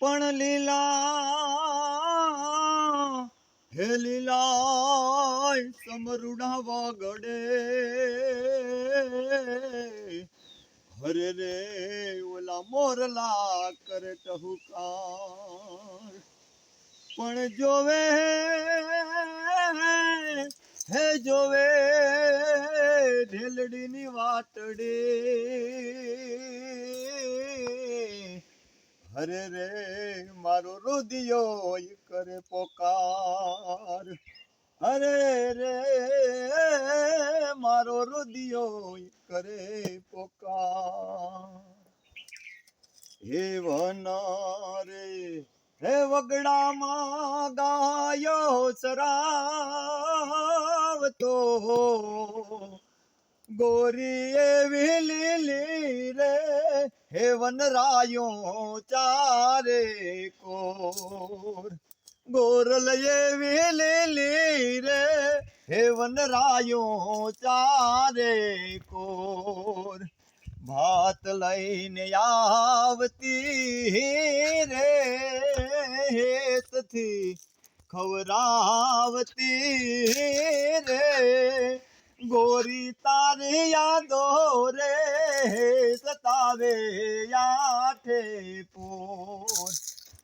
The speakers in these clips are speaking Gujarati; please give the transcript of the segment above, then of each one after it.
પણ લીલા હે લીલા સમરુણા વગડે હરે રે ઓલા મોરલા કરે ટહુકાર પણ જોવે હે જોવે ઢેલડીની વાટડે હરે રે મારો રુદિયો કરે પોકાર હરે રે મારો રુદિયો કરે પોકાર હે વન રે હે વગડામાં ગાયો ચરાવતો ગોરી એવી લીલી રે હે વનરાયો ચારે કોર ગોરલ એવી લીલી રે હે વનરાયો ચારે કોર ભાત લઈને આવતી રે હેતથી ખવરાવતી રે ગોરી તારી યાદો રે સતાવે આઠે પોર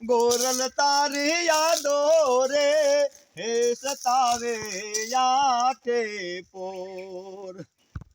ગોરલ તારી યાદો રે હે સતાવે આઠે પોર